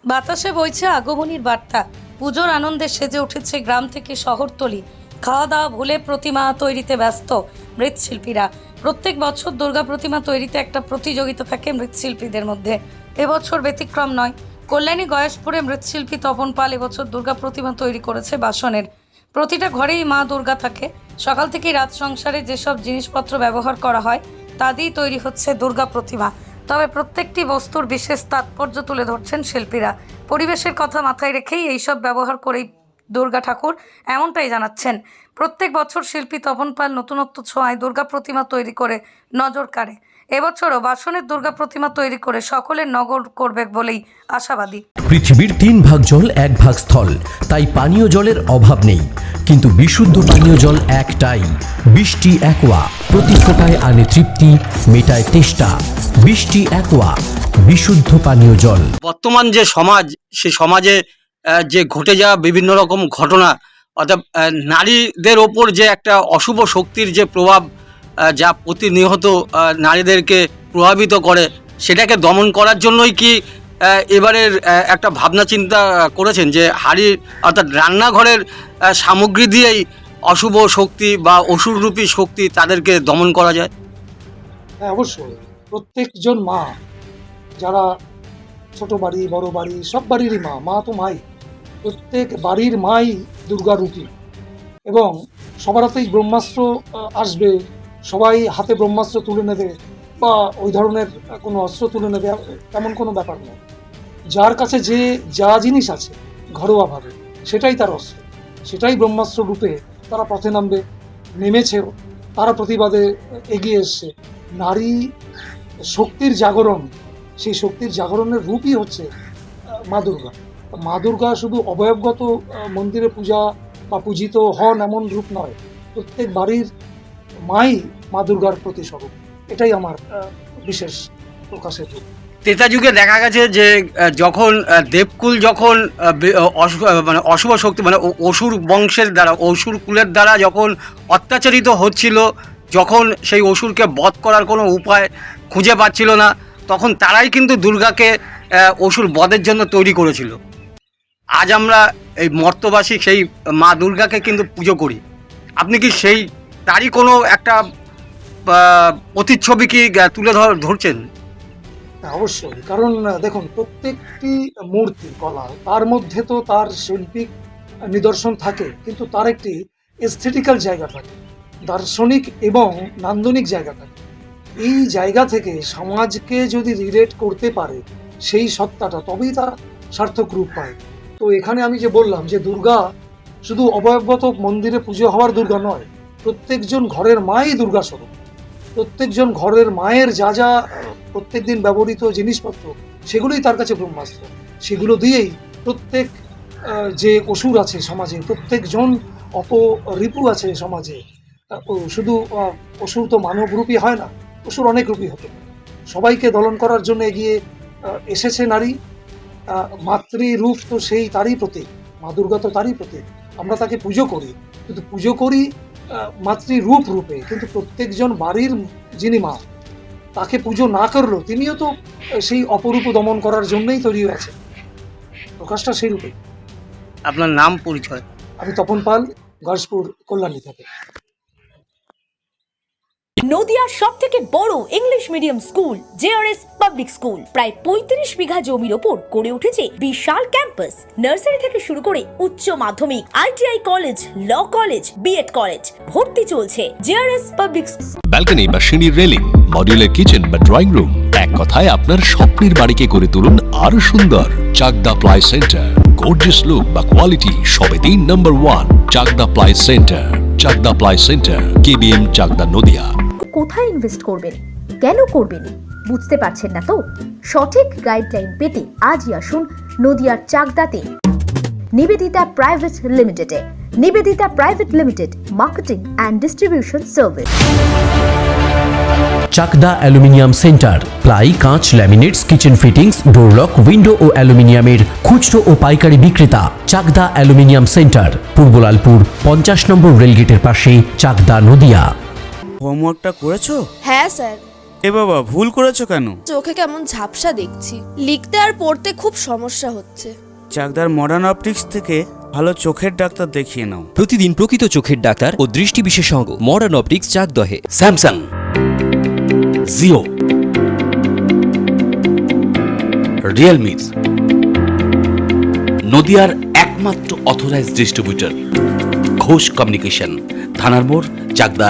বাতাসে বইছে আগমনীর বার্তা। পুজোর আনন্দে সেজে উঠেছে গ্রাম থেকে শহরতলি। খাওয়া দাওয়া ভুলে প্রতিমা তৈরিতে ব্যস্ত মৃৎশিল্পীরা। প্রত্যেক বছর দুর্গা প্রতিমা তৈরিতে একটা প্রতিযোগিতা থাকে মৃৎশিল্পীদের মধ্যে। এবছর ব্যতিক্রম নয়। কল্যাণী গয়েশপুরে মৃৎশিল্পী তপন পাল এবছর দুর্গা প্রতিমা তৈরি করেছে বাসনের। প্রতিটা ঘরেই মা দুর্গা থাকে। সকাল থেকেই রাত সংসারে যেসব জিনিসপত্র ব্যবহার করা হয় তা দিয়েই তৈরি হচ্ছে দুর্গা প্রতিমা। তবে প্রত্যেকটি বস্তুর বিশেষ তাৎপর্য তুলে ধরছেন শিল্পীরা। পরিবেশের কথা মাথায় রেখেই এইসব ব্যবহার করেই দুর্গা ঠাকুর, এমনটাই জানাচ্ছেন। প্রত্যেক বছর শিল্পী তপন পাল নতুনত্ব ছোঁয়ায় দুর্গা প্রতিমা তৈরি করে নজর কাড়ে। এবছরও বাসনের দুর্গা প্রতিমা তৈরি করে সকলের নজর করবে বলেই আশাবাদী। পৃথিবীর 3 ভাগ জল 1 ভাগ স্থল, তাই পানীয় জলের অভাব নেই। কিন্তু বিশুদ্ধ পানীয় জল একটাই, বৃষ্টি অ্যাকোয়া। প্রতি ফোঁটায় আনে তৃপ্তি, মেটায় তেষ্টা। বৃষ্টি অ্যাকোয়া, বিশুদ্ধ পানীয় জল। বর্তমান যে সমাজ, সেই সমাজে যে ঘটে যাওয়া বিভিন্ন রকম ঘটনা, অর্থাৎ নারীদের ওপর যে একটা অশুভ শক্তির যে প্রভাব যা প্রতিনিয়ত নারীদেরকে প্রভাবিত করে, সেটাকে দমন করার জন্যই কি এবারের একটা ভাবনা চিন্তা করেছেন যে হাড়ির অর্থাৎ রান্নাঘরের সামগ্রী দিয়েই অশুভ শক্তি বা অসুররূপী শক্তি তাদেরকে দমন করা যায়? হ্যাঁ, অবশ্যই। প্রত্যেকজন মা, যারা ছোট বাড়ি বড় বাড়ি সব বাড়িরই মা, মা তো মাই, প্রত্যেক বাড়ির মাই দুর্গা রূপী। এবং সবার হাতেই ব্রহ্মাস্ত্র আসবে, সবাই হাতে ব্রহ্মাস্ত্র তুলে নেবে বা ওই ধরনের কোনো অস্ত্র তুলে নেবে তেমন কোনো ব্যাপার নয়। যার কাছে যে যা জিনিস আছে ঘরোয়াভাবে, সেটাই তার অস্ত্র, সেটাই ব্রহ্মাস্ত্র রূপে তারা পথে নামবে, নেমেছেও। তারা প্রতিবাদে এগিয়ে এসছে। নারী শক্তির জাগরণ, সেই শক্তির জাগরণের রূপই হচ্ছে মা দুর্গা। মা দুর্গা শুধু অবয়বগত মন্দিরে পূজা বা পূজিত হন এমন রূপ নয়, প্রত্যেক বাড়ির মাই মা দুর্গার প্রতিস্বরূপ। এটাই আমার বিশেষ প্রকাশের রূপ। ত্রেতা যুগে দেখা গেছে যে যখন দেবকুল যখন মানে অশুভ শক্তি মানে অসুর বংশের দ্বারা, অসুর কুলের দ্বারা যখন অত্যাচারিত হচ্ছিল, যখন সেই অসুরকে বধ করার কোনো উপায় খুঁজে পাচ্ছিল না, তখন তারাই কিন্তু দুর্গাকে অসুর বধের জন্য তৈরি করেছিল। আজ আমরা এই মর্তবাসী সেই মা দুর্গাকে কিন্তু পুজো করি। আপনি কি সেই তারই কোনো একটা প্রতিচ্ছবি কি তুলে ধরছেন? অবশ্যই, কারণ দেখুন, প্রত্যেকটি মূর্তি কলা, তার মধ্যে তো তার শৈল্পিক নিদর্শন থাকে, কিন্তু তার একটি এস্থেটিক্যাল জায়গা থাকে, দার্শনিক এবং নান্দনিক জায়গা থাকে। এই জায়গা থেকে সমাজকে যদি রিলেট করতে পারে সেই সত্তাটা, তবেই তার সার্থক রূপ পায়। তো এখানে আমি যে বললাম যে দুর্গা শুধু অবয়বগত মন্দিরে পুজো হওয়ার দুর্গা নয়, প্রত্যেকজন ঘরের মাই দুর্গা স্বরূপ। প্রত্যেকজন ঘরের মায়ের যা যা প্রত্যেক দিন ব্যবহৃত জিনিসপত্র, সেগুলোই তার কাছে ব্রহ্মাস্ত্র। সেগুলো দিয়েই প্রত্যেক যে অসুর আছে সমাজে, প্রত্যেকজন অপরিপু আছে সমাজে, শুধু অসুর তো মানবরূপী হয় না, অসুর অনেক রূপী হতে পারে। সবাইকে দলন করার জন্য এগিয়ে এসেছে নারী। মাতৃরূপ তো সেই তারই প্রতীক, মা দুর্গা তো তারই প্রতীক। আমরা তাকে পুজো করি, কিন্তু পুজো করি মাতৃরূপ রূপে। কিন্তু প্রত্যেকজন বাড়ির যিনি মা, তাকে পুজো না করলেও তিনিও তো সেই অপরূপ দমন করার জন্যই তৈরি হয়েছে। প্রকাশটা সেই রূপে। আপনার নাম, পরিচয়? আমি তপন পাল, গয়েশপুর, কল্যাণী থেকে। নদিয়ার সবথেকে বড় English medium school JRS public school, প্রায় 35 বিঘা জমির ওপর গড়ে উঠেছে বিশাল ক্যাম্পাস। নার্সারি থেকে শুরু করে উচ্চ মাধ্যমিক, ITI college, law college, BEd college, ভর্তি চলছে। জেআরএস পাবলিক ব্যালকনি বা সিঁড়ির রেলিং, মডিউলার কিচেন বা ড্রয়িং রুম, এক কথায় আপনার স্বপ্নের বাড়িকে করে তুলুন আরো সুন্দর। Chakdah ply centre, gorgeous look বা কোয়ালিটি সবে 3 নম্বর 1 Chakdah ply centre. Chakdah ply centre, KBM, Chakdah, Nadia. কোথায় ইনভেস্ট করবেন, কেন করবেন বুঝতে পারছেন না তো? সঠিক গাইডলাইন পেতে আজই আসুন নদিয়ার চাকদাতে নিবেদিতা প্রাইভেট লিমিটেডে। Nivedita private limited, marketing and distribution service. Chakdah aluminium centre, ply, কাঁচ, laminates, kitchen fittings, door lock, window ও অ্যালুমিনিয়ামের খুচরো ও পাইকারি বিক্রেতা। চাকদা অ্যালুমিনিয়াম সেন্টার, পূর্বলালপুর 50 নম্বর রেলগেটের পাশে, চাকদা, নদিয়া। হোমওয়ার্কটা করেছো? হ্যাঁ স্যার। এ বাবা, ভুল করেছো কেন? চোখে কেমন ঝাপসা দেখছি, লিখতে আর পড়তে খুব সমস্যা হচ্ছে। চাকদার মডার্ন অপটিক্স থেকে ভালো চোখের ডাক্তার দেখিয়ে নাও। প্রতিদিন প্রকৃত চোখের ডাক্তার ও দৃষ্টি বিশেষজ্ঞ মডার্ন অপটিক্স চাকদহে। স্যামসাং, জিও, রিয়েলমি, নদিয়ার একমাত্র অথরাইজড ডিস্ট্রিবিউটর ঘোষ কমিউনিকেশন, থানার মোড়, চাকদা।